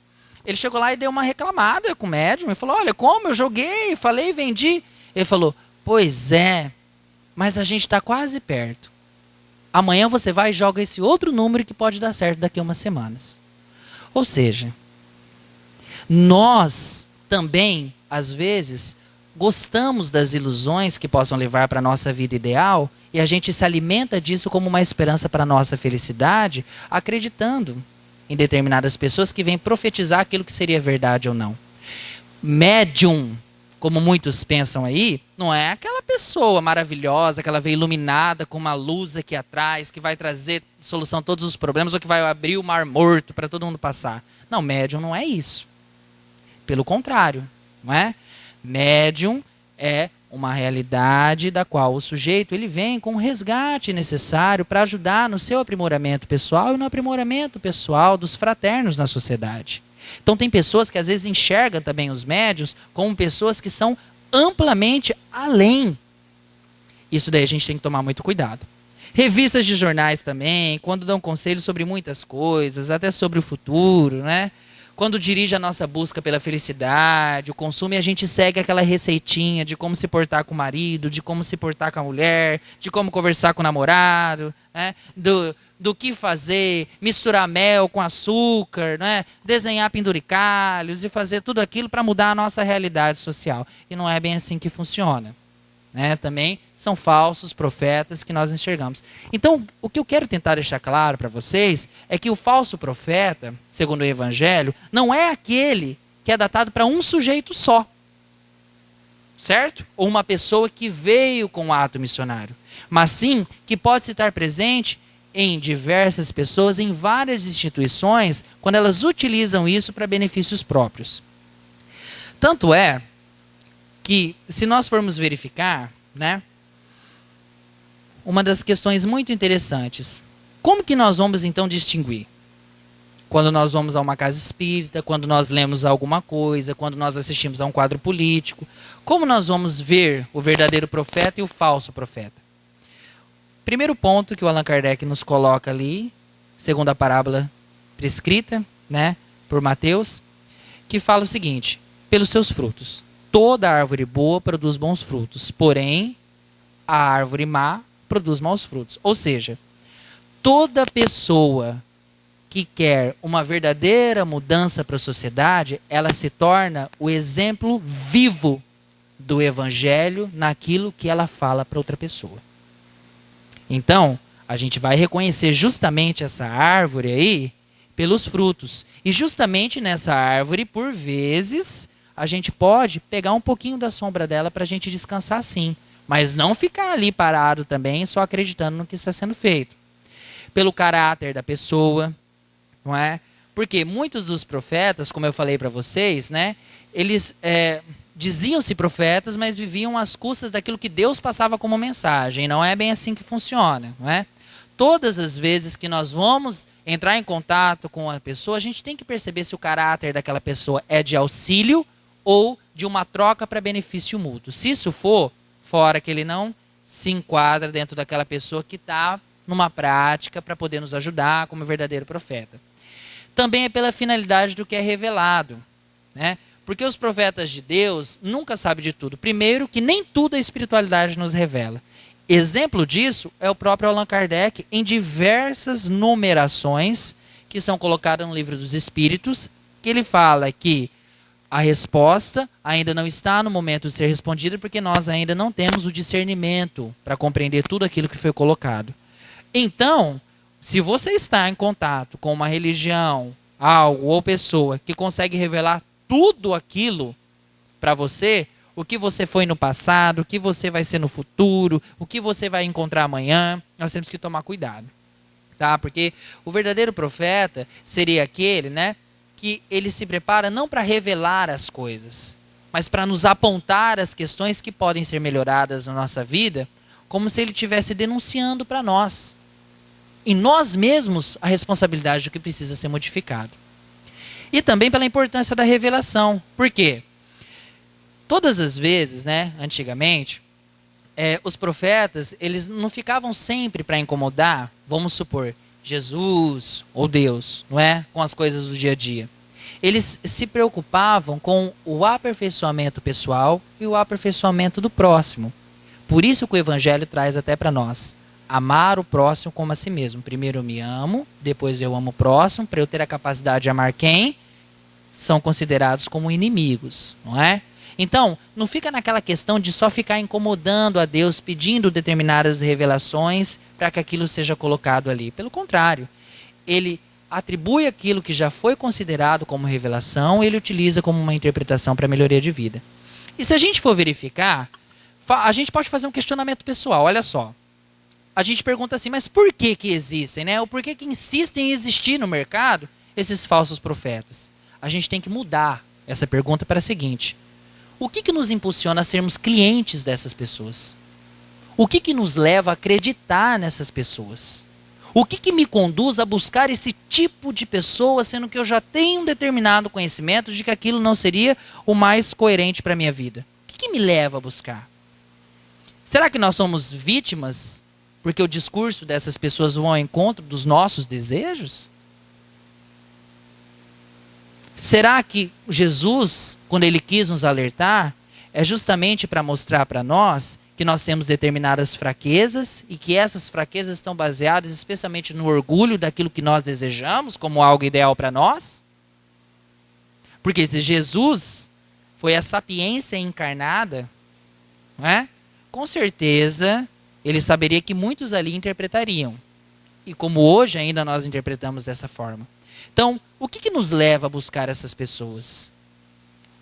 Ele chegou lá e deu uma reclamada com o médium e falou: olha, como eu joguei, falei, vendi. Ele falou: pois é, mas a gente está quase perto. Amanhã você vai e joga esse outro número que pode dar certo daqui a umas semanas. Ou seja, nós também, às vezes, gostamos das ilusões que possam levar para a nossa vida ideal e a gente se alimenta disso como uma esperança para a nossa felicidade, acreditando em determinadas pessoas que vêm profetizar aquilo que seria verdade ou não. Médium como muitos pensam aí, não é aquela pessoa maravilhosa, que ela veio iluminada com uma luz aqui atrás, que vai trazer solução a todos os problemas, ou que vai abrir o mar morto para todo mundo passar. Não, médium não é isso. Pelo contrário, não é? Médium é uma realidade da qual o sujeito ele vem com o resgate necessário para ajudar no seu aprimoramento pessoal e no aprimoramento pessoal dos fraternos na sociedade. Então tem pessoas que às vezes enxergam também os médiuns como pessoas que são amplamente além. Isso daí a gente tem que tomar muito cuidado. Revistas de jornais também, quando dão conselhos sobre muitas coisas, até sobre o futuro, né? Quando dirige a nossa busca pela felicidade, o consumo, e a gente segue aquela receitinha de como se portar com o marido, de como se portar com a mulher, de como conversar com o namorado, né? Do que fazer, misturar mel com açúcar, né? Desenhar penduricalhos e fazer tudo aquilo para mudar a nossa realidade social. E não é bem assim que funciona. Né? Também são falsos profetas que nós enxergamos. Então, o que eu quero tentar deixar claro para vocês é que o falso profeta, segundo o Evangelho, não é aquele que é datado para um sujeito só. Certo? Ou uma pessoa que veio com o ato missionário. Mas sim que pode estar presente em diversas pessoas, em várias instituições, quando elas utilizam isso para benefícios próprios. Tanto é que, se nós formos verificar, né, uma das questões muito interessantes, como que nós vamos então distinguir? Quando nós vamos a uma casa espírita, quando nós lemos alguma coisa, quando nós assistimos a um quadro político, como nós vamos ver o verdadeiro profeta e o falso profeta? Primeiro ponto que o Allan Kardec nos coloca ali, segundo a parábola prescrita, né, por Mateus, que fala o seguinte: pelos seus frutos. Toda árvore boa produz bons frutos, porém a árvore má produz maus frutos. Ou seja, toda pessoa que quer uma verdadeira mudança para a sociedade, ela se torna o exemplo vivo do Evangelho naquilo que ela fala para outra pessoa. Então, a gente vai reconhecer justamente essa árvore aí pelos frutos. E justamente nessa árvore, por vezes, a gente pode pegar um pouquinho da sombra dela para a gente descansar sim. Mas não ficar ali parado também, só acreditando no que está sendo feito. Pelo caráter da pessoa, não é? Porque muitos dos profetas, como eu falei para vocês, né, eles diziam-se profetas, mas viviam às custas daquilo que Deus passava como mensagem. Não é bem assim que funciona, não é? Todas as vezes que nós vamos entrar em contato com a pessoa, a gente tem que perceber se o caráter daquela pessoa é de auxílio ou de uma troca para benefício mútuo. Se isso for, fora que ele não se enquadra dentro daquela pessoa que está numa prática para poder nos ajudar como verdadeiro profeta. Também é pela finalidade do que é revelado, né? Porque os profetas de Deus nunca sabem de tudo. Primeiro, que nem tudo a espiritualidade nos revela. Exemplo disso é o próprio Allan Kardec em diversas numerações que são colocadas no Livro dos Espíritos, que ele fala que a resposta ainda não está no momento de ser respondida porque nós ainda não temos o discernimento para compreender tudo aquilo que foi colocado. Então, se você está em contato com uma religião, algo ou pessoa que consegue revelar tudo aquilo para você, o que você foi no passado, o que você vai ser no futuro, o que você vai encontrar amanhã, nós temos que tomar cuidado. Tá? Porque o verdadeiro profeta seria aquele, né, que ele se prepara não para revelar as coisas, mas para nos apontar as questões que podem ser melhoradas na nossa vida, como se ele estivesse denunciando para nós. E nós mesmos a responsabilidade do que precisa ser modificado. E também pela importância da revelação. Por quê? Todas as vezes, né, antigamente, os profetas, eles não ficavam sempre para incomodar, vamos supor, Jesus ou Deus, não é? Com as coisas do dia a dia. Eles se preocupavam com o aperfeiçoamento pessoal e o aperfeiçoamento do próximo. Por isso que o Evangelho traz até para nós: amar o próximo como a si mesmo. Primeiro eu me amo, depois eu amo o próximo, para eu ter a capacidade de amar quem são considerados como inimigos, não é? Então, não fica naquela questão de só ficar incomodando a Deus, pedindo determinadas revelações para que aquilo seja colocado ali. Pelo contrário, ele atribui aquilo que já foi considerado como revelação e ele utiliza como uma interpretação para a melhoria de vida. E se a gente for verificar, a gente pode fazer um questionamento pessoal, olha só. A gente pergunta assim, mas por que que existem, né? Ou por que que insistem em existir no mercado esses falsos profetas? A gente tem que mudar essa pergunta para a seguinte: o que que nos impulsiona a sermos clientes dessas pessoas? O que que nos leva a acreditar nessas pessoas? O que que me conduz a buscar esse tipo de pessoa, sendo que eu já tenho um determinado conhecimento de que aquilo não seria o mais coerente para a minha vida? O que que me leva a buscar? Será que nós somos vítimas porque o discurso dessas pessoas vão ao encontro dos nossos desejos? Será que Jesus, quando ele quis nos alertar, é justamente para mostrar para nós que nós temos determinadas fraquezas e que essas fraquezas estão baseadas especialmente no orgulho daquilo que nós desejamos como algo ideal para nós? Porque se Jesus foi a sapiência encarnada, não é? Com certeza ele saberia que muitos ali interpretariam. E como hoje ainda nós interpretamos dessa forma. Então, o que que nos leva a buscar essas pessoas?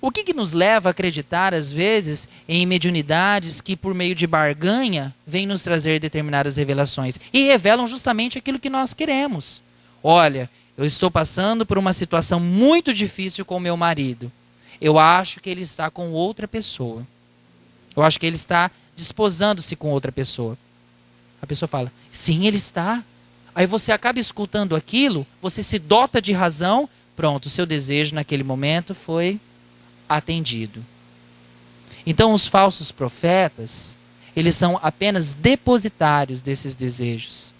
O que que nos leva a acreditar, às vezes, em mediunidades que, por meio de barganha, vêm nos trazer determinadas revelações? E revelam justamente aquilo que nós queremos. Olha, eu estou passando por uma situação muito difícil com o meu marido. Eu acho que ele está com outra pessoa. Eu acho que ele está desposando-se com outra pessoa. A pessoa fala, sim, ele está. Aí você acaba escutando aquilo, você se dota de razão, pronto, o seu desejo naquele momento foi atendido. Então os falsos profetas, eles são apenas depositários desses desejos.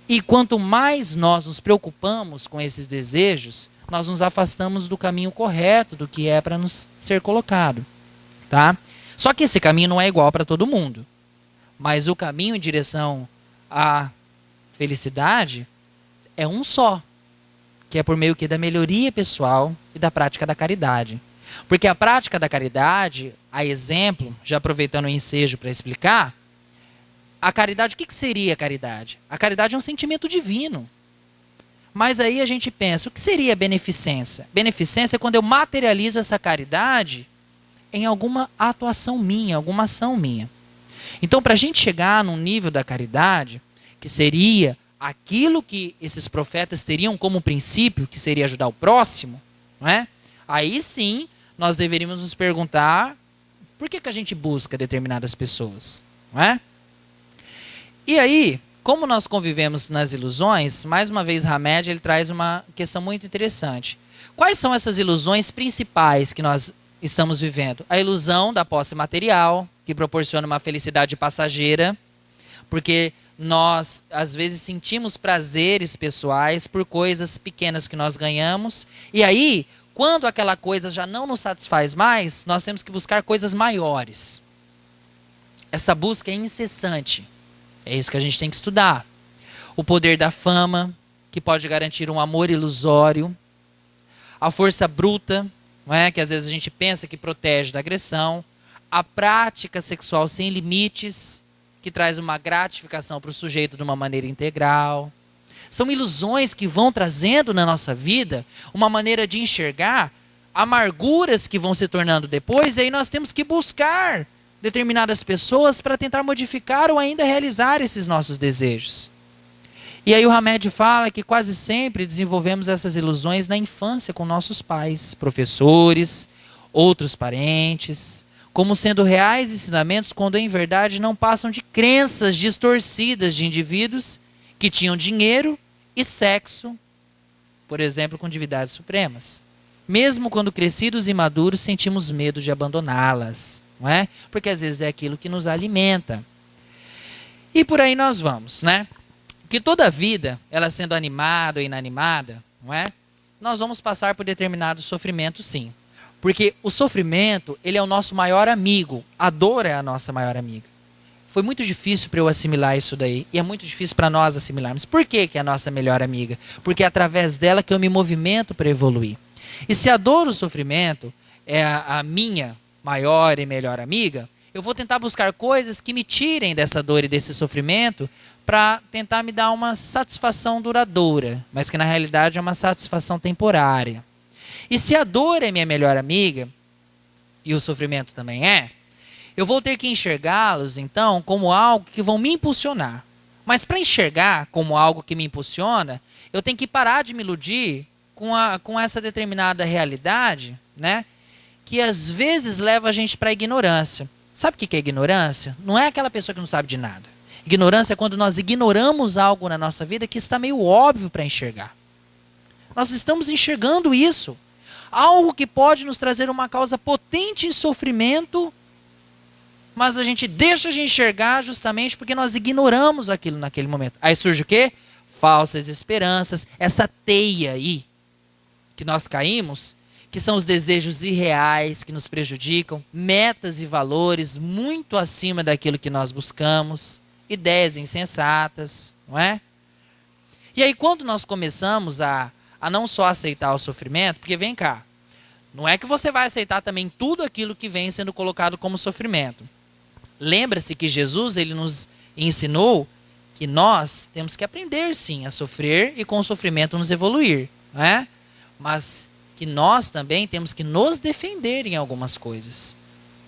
E quanto mais nós nos preocupamos com esses desejos, nós nos afastamos do caminho correto, do que é para nos ser colocado. Tá? Só que esse caminho não é igual para todo mundo. Mas o caminho em direção à felicidade é um só, que é por meio da melhoria pessoal e da prática da caridade. Porque a prática da caridade, a exemplo, já aproveitando o ensejo para explicar, a caridade, o que seria a caridade? A caridade é um sentimento divino. Mas aí a gente pensa, o que seria beneficência? Beneficência é quando eu materializo essa caridade em alguma atuação minha, alguma ação minha. Então, para a gente chegar num nível da caridade, que seria aquilo que esses profetas teriam como princípio, que seria ajudar o próximo, não é? Aí sim, nós deveríamos nos perguntar por que a gente busca determinadas pessoas, não é? E aí, como nós convivemos nas ilusões, mais uma vez Hamed ele traz uma questão muito interessante. Quais são essas ilusões principais que nós estamos vivendo? A ilusão da posse material, que proporciona uma felicidade passageira, porque nós, às vezes, sentimos prazeres pessoais por coisas pequenas que nós ganhamos. E aí, quando aquela coisa já não nos satisfaz mais, nós temos que buscar coisas maiores. Essa busca é incessante. É isso que a gente tem que estudar. O poder da fama, que pode garantir um amor ilusório. A força bruta, não é? Que às vezes a gente pensa que protege da agressão. A prática sexual sem limites, que traz uma gratificação para o sujeito de uma maneira integral. São ilusões que vão trazendo na nossa vida uma maneira de enxergar amarguras que vão se tornando depois, e aí nós temos que buscar determinadas pessoas para tentar modificar ou ainda realizar esses nossos desejos. E aí o Hamed fala que quase sempre desenvolvemos essas ilusões na infância com nossos pais, professores, outros parentes, como sendo reais ensinamentos quando em verdade não passam de crenças distorcidas de indivíduos que tinham dinheiro e sexo, por exemplo, com divindades supremas. Mesmo quando crescidos e maduros, sentimos medo de abandoná-las, não é? Porque às vezes é aquilo que nos alimenta. E por aí nós vamos, né? Que toda a vida, ela sendo animada ou inanimada, não é? Nós vamos passar por determinados sofrimentos, sim. Porque o sofrimento, ele é o nosso maior amigo. A dor é a nossa maior amiga. Foi muito difícil para eu assimilar isso daí. E é muito difícil para nós assimilarmos. Por que é a nossa melhor amiga? Porque é através dela que eu me movimento para evoluir. E se a dor, o sofrimento, é a minha maior e melhor amiga, eu vou tentar buscar coisas que me tirem dessa dor e desse sofrimento para tentar me dar uma satisfação duradoura, mas que na realidade é uma satisfação temporária. E se a dor é minha melhor amiga, e o sofrimento também é, eu vou ter que enxergá-los, então, como algo que vão me impulsionar. Mas para enxergar como algo que me impulsiona, eu tenho que parar de me iludir com essa determinada realidade, né? Que às vezes leva a gente para a ignorância. Sabe o que é ignorância? Não é aquela pessoa que não sabe de nada. Ignorância é quando nós ignoramos algo na nossa vida que está meio óbvio para enxergar. Nós estamos enxergando isso. Algo que pode nos trazer uma causa potente em sofrimento, mas a gente deixa de enxergar justamente porque nós ignoramos aquilo naquele momento. Aí surge o quê? Falsas esperanças, essa teia aí que nós caímos, que são os desejos irreais que nos prejudicam, metas e valores muito acima daquilo que nós buscamos, ideias insensatas, não é? E aí quando nós começamos a não só aceitar o sofrimento, porque vem cá, não é que você vai aceitar também tudo aquilo que vem sendo colocado como sofrimento. Lembra-se que Jesus, ele nos ensinou que nós temos que aprender sim a sofrer e com o sofrimento nos evoluir, não é? Mas que nós também temos que nos defender em algumas coisas.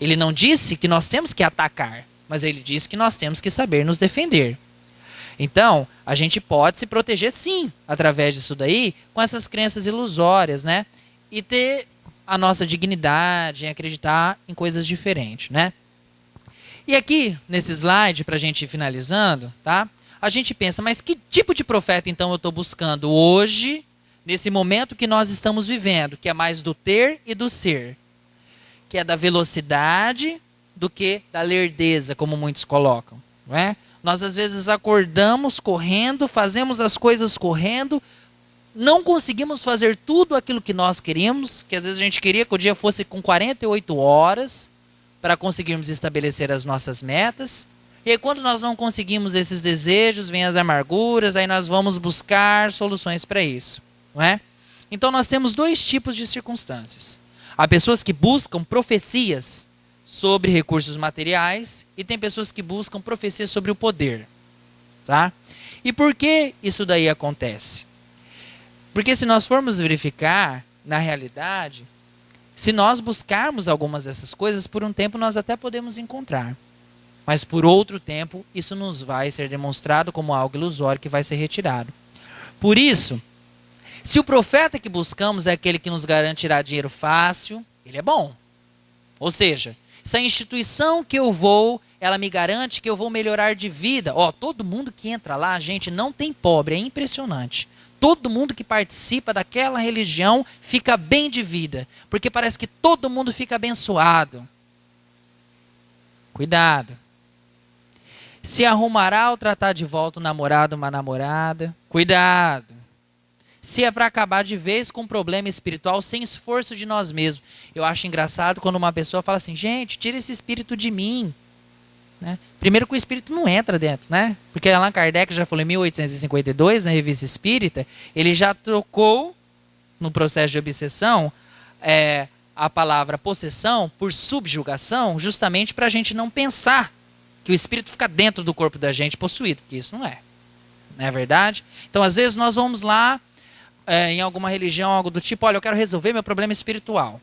Ele não disse que nós temos que atacar, mas ele disse que nós temos que saber nos defender. Então, a gente pode se proteger sim, através disso daí, com essas crenças ilusórias, né? E ter a nossa dignidade, em acreditar em coisas diferentes, né? E aqui, nesse slide, para a gente ir finalizando, tá? A gente pensa, mas que tipo de profeta então eu estou buscando hoje, nesse momento que nós estamos vivendo, que é mais do ter e do ser, que é da velocidade do que da lerdeza, como muitos colocam, não é? Nós às vezes acordamos correndo, fazemos as coisas correndo, não conseguimos fazer tudo aquilo que nós queríamos, que às vezes a gente queria que o dia fosse com 48 horas para conseguirmos estabelecer as nossas metas. E aí quando nós não conseguimos esses desejos, vêm as amarguras, aí nós vamos buscar soluções para isso, não é? Então nós temos dois tipos de circunstâncias. Há pessoas que buscam profecias sobre recursos materiais e tem pessoas que buscam profecias sobre o poder, tá? E por que isso daí acontece? Porque se nós formos verificar, na realidade, se nós buscarmos algumas dessas coisas, por um tempo nós até podemos encontrar. Mas por outro tempo, isso nos vai ser demonstrado como algo ilusório que vai ser retirado. Por isso, se o profeta que buscamos é aquele que nos garantirá dinheiro fácil, ele é bom. Ou seja, se a instituição que eu vou, ela me garante que eu vou melhorar de vida. Ó, todo mundo que entra lá, gente, não tem pobre, é impressionante. Todo mundo que participa daquela religião fica bem de vida, porque parece que todo mundo fica abençoado. Cuidado. Se arrumará ao tratar de volta um namorado, uma namorada, cuidado. Se é para acabar de vez com um problema espiritual sem esforço de nós mesmos. Eu acho engraçado quando uma pessoa fala assim, gente, tira esse espírito de mim. Né? Primeiro que o espírito não entra dentro, né? Porque Allan Kardec já falou em 1852, na Revista Espírita, ele já trocou, no processo de obsessão, a palavra possessão por subjugação, justamente para a gente não pensar que o espírito fica dentro do corpo da gente possuído, porque isso não é. Não é verdade? Então, às vezes, nós vamos lá, em alguma religião, algo do tipo, olha, eu quero resolver meu problema espiritual.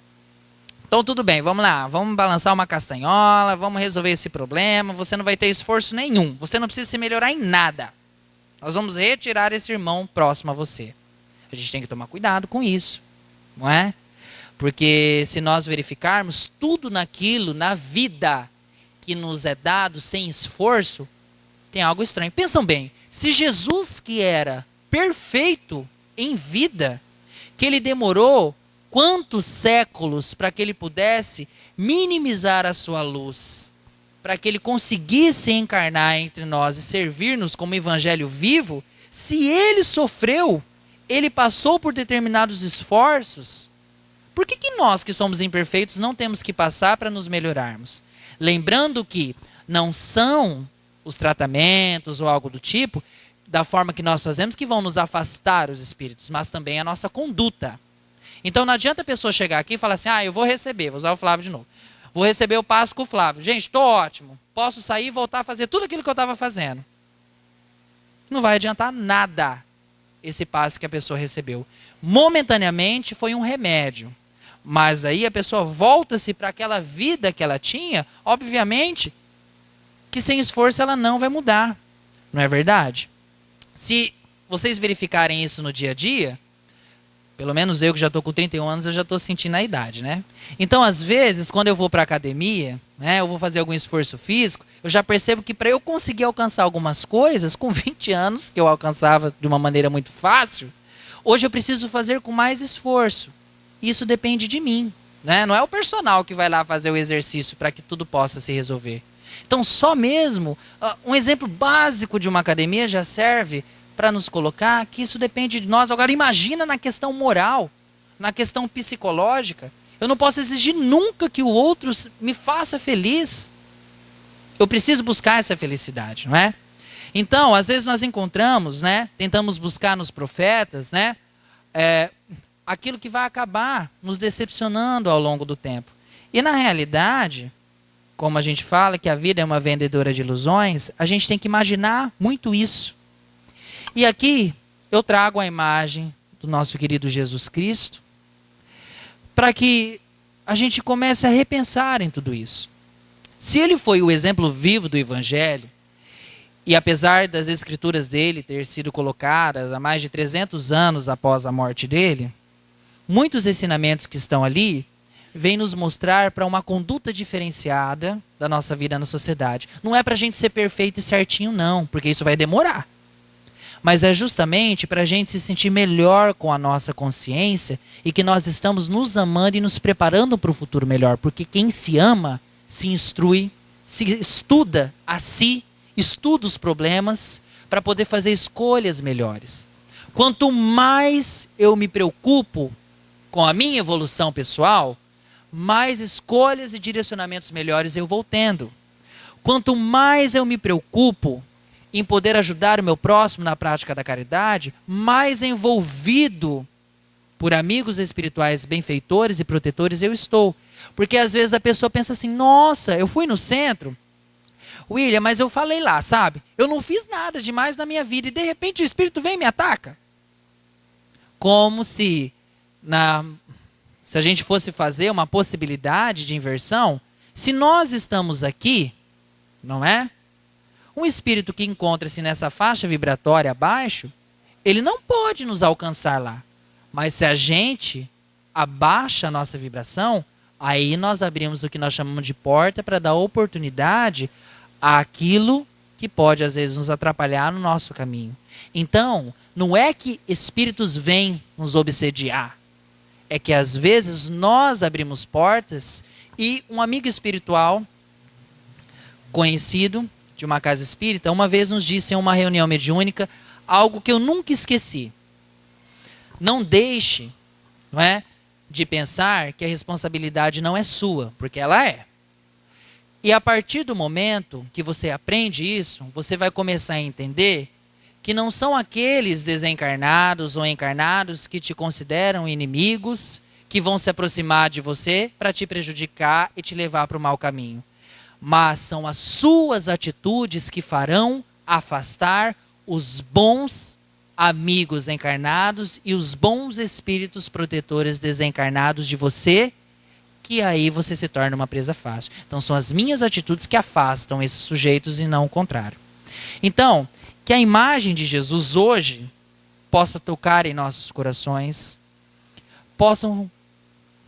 Então tudo bem, vamos lá, vamos balançar uma castanhola, vamos resolver esse problema, você não vai ter esforço nenhum, você não precisa se melhorar em nada. Nós vamos retirar esse irmão próximo a você. A gente tem que tomar cuidado com isso, não é? Porque se nós verificarmos tudo naquilo, na vida que nos é dado sem esforço, tem algo estranho. Pensam bem, se Jesus que era perfeito em vida, que ele demorou quantos séculos para que ele pudesse minimizar a sua luz, para que ele conseguisse encarnar entre nós e servir-nos como evangelho vivo, se ele sofreu, ele passou por determinados esforços, por que nós que somos imperfeitos não temos que passar para nos melhorarmos? Lembrando que não são os tratamentos ou algo do tipo, da forma que nós fazemos, que vão nos afastar os espíritos, mas também a nossa conduta. Então não adianta a pessoa chegar aqui e falar assim, eu vou receber, vou usar o Flávio de novo. Vou receber o passo com o Flávio. Gente, estou ótimo. Posso sair e voltar a fazer tudo aquilo que eu estava fazendo. Não vai adiantar nada esse passo que a pessoa recebeu. Momentaneamente foi um remédio. Mas aí a pessoa volta-se para aquela vida que ela tinha, obviamente que sem esforço ela não vai mudar. Não é verdade? Se vocês verificarem isso no dia a dia, pelo menos eu que já estou com 31 anos, eu já estou sentindo a idade, né? Então, às vezes, quando eu vou para a academia, né, eu vou fazer algum esforço físico, eu já percebo que para eu conseguir alcançar algumas coisas, com 20 anos, que eu alcançava de uma maneira muito fácil, hoje eu preciso fazer com mais esforço. Isso depende de mim, né? Não é o personal que vai lá fazer o exercício para que tudo possa se resolver. Então, só mesmo, um exemplo básico de uma academia já serve para nos colocar que isso depende de nós. Agora, imagina na questão moral, na questão psicológica. Eu não posso exigir nunca que o outro me faça feliz. Eu preciso buscar essa felicidade, não é? Então, às vezes nós encontramos, né, tentamos buscar nos profetas, né, aquilo que vai acabar nos decepcionando ao longo do tempo. E na realidade, como a gente fala que a vida é uma vendedora de ilusões, a gente tem que imaginar muito isso. E aqui eu trago a imagem do nosso querido Jesus Cristo, para que a gente comece a repensar em tudo isso. Se ele foi o exemplo vivo do Evangelho, e apesar das escrituras dele ter sido colocadas há mais de 300 anos após a morte dele, muitos ensinamentos que estão ali vêm nos mostrar para uma conduta diferenciada da nossa vida na sociedade. Não é para a gente ser perfeito e certinho, não, porque isso vai demorar. Mas é justamente para a gente se sentir melhor com a nossa consciência e que nós estamos nos amando e nos preparando para o futuro melhor. Porque quem se ama, se instrui, se estuda a si, estuda os problemas para poder fazer escolhas melhores. Quanto mais eu me preocupo com a minha evolução pessoal, mais escolhas e direcionamentos melhores eu vou tendo. Quanto mais eu me preocupo em poder ajudar o meu próximo na prática da caridade, mais envolvido por amigos espirituais benfeitores e protetores eu estou. Porque às vezes a pessoa pensa assim, nossa, eu fui no centro, William, mas eu falei lá, sabe? Eu não fiz nada demais na minha vida e de repente o espírito vem e me ataca. Como se a gente fosse fazer uma possibilidade de inversão, se nós estamos aqui, não é? Um espírito que encontra-se nessa faixa vibratória abaixo, ele não pode nos alcançar lá. Mas se a gente abaixa a nossa vibração, aí nós abrimos o que nós chamamos de porta para dar oportunidade àquilo que pode às vezes nos atrapalhar no nosso caminho. Então, não é que espíritos vêm nos obsediar. É que às vezes nós abrimos portas e um amigo espiritual conhecido de uma casa espírita, uma vez nos disse em uma reunião mediúnica algo que eu nunca esqueci. Não deixe, não é, de pensar que a responsabilidade não é sua, porque ela é. E a partir do momento que você aprende isso, você vai começar a entender que não são aqueles desencarnados ou encarnados que te consideram inimigos, que vão se aproximar de você para te prejudicar e te levar para o mau caminho. Mas são as suas atitudes que farão afastar os bons amigos encarnados e os bons espíritos protetores desencarnados de você, que aí você se torna uma presa fácil. Então são as minhas atitudes que afastam esses sujeitos e não o contrário. Então, que a imagem de Jesus hoje possa tocar em nossos corações, possam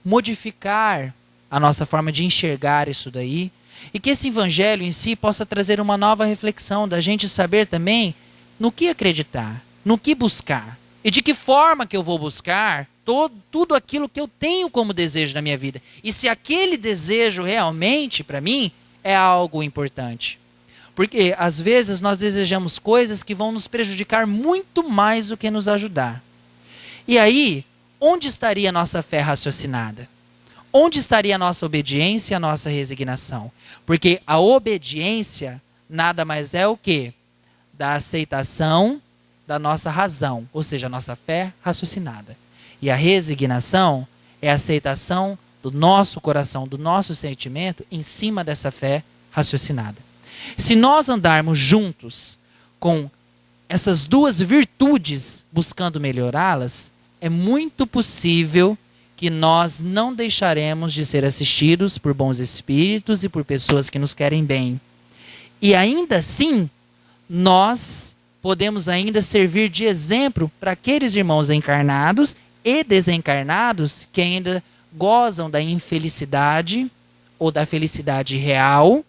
modificar a nossa forma de enxergar isso daí, e que esse evangelho em si possa trazer uma nova reflexão da gente saber também no que acreditar, no que buscar. E de que forma que eu vou buscar tudo aquilo que eu tenho como desejo na minha vida. E se aquele desejo realmente, para mim, é algo importante. Porque às vezes nós desejamos coisas que vão nos prejudicar muito mais do que nos ajudar. E aí, onde estaria a nossa fé raciocinada? Onde estaria a nossa obediência e a nossa resignação? Porque a obediência nada mais é o quê? Da aceitação da nossa razão, ou seja, a nossa fé raciocinada. E a resignação é a aceitação do nosso coração, do nosso sentimento em cima dessa fé raciocinada. Se nós andarmos juntos com essas duas virtudes buscando melhorá-las, é muito possível que que nós não deixaremos de ser assistidos por bons espíritos e por pessoas que nos querem bem. E ainda assim, nós podemos ainda servir de exemplo para aqueles irmãos encarnados e desencarnados que ainda gozam da infelicidade ou da felicidade real.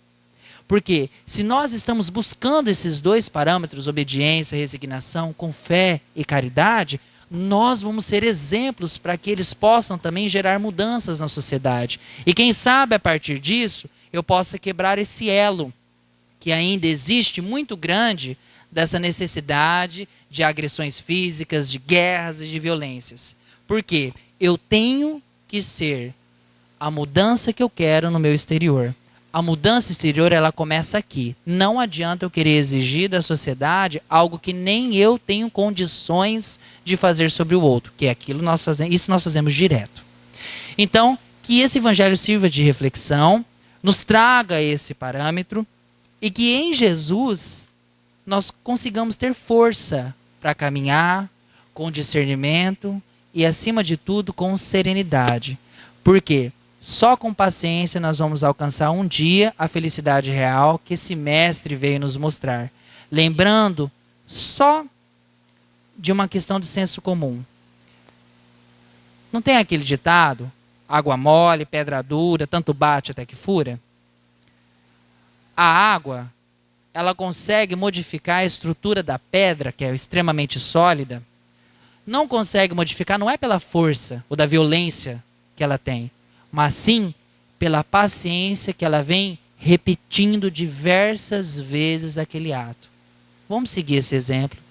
Porque se nós estamos buscando esses dois parâmetros, obediência, resignação, com fé e caridade, nós vamos ser exemplos para que eles possam também gerar mudanças na sociedade. E quem sabe a partir disso eu possa quebrar esse elo que ainda existe muito grande dessa necessidade de agressões físicas, de guerras e de violências. Porque eu tenho que ser a mudança que eu quero no meu exterior. A mudança exterior, ela começa aqui. Não adianta eu querer exigir da sociedade algo que nem eu tenho condições de fazer sobre o outro, que é aquilo que nós fazemos, isso nós fazemos direto. Então, que esse evangelho sirva de reflexão, nos traga esse parâmetro e que em Jesus nós consigamos ter força para caminhar com discernimento e, acima de tudo, com serenidade. Por quê? Só com paciência nós vamos alcançar um dia a felicidade real que esse mestre veio nos mostrar. Lembrando só de uma questão de senso comum. Não tem aquele ditado, água mole, pedra dura, tanto bate até que fura? A água, ela consegue modificar a estrutura da pedra, que é extremamente sólida. Não consegue modificar, não é pela força ou da violência que ela tem, mas sim pela paciência que ela vem repetindo diversas vezes aquele ato. Vamos seguir esse exemplo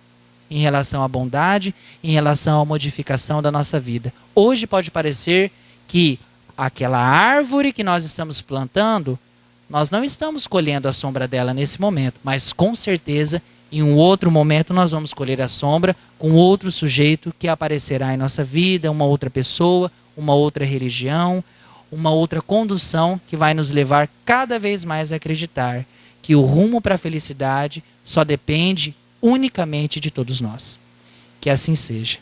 em relação à bondade, em relação à modificação da nossa vida. Hoje pode parecer que aquela árvore que nós estamos plantando, nós não estamos colhendo a sombra dela nesse momento, mas com certeza em um outro momento nós vamos colher a sombra com outro sujeito que aparecerá em nossa vida, uma outra pessoa, uma outra religião, uma outra condução que vai nos levar cada vez mais a acreditar que o rumo para a felicidade só depende unicamente de todos nós. Que assim seja.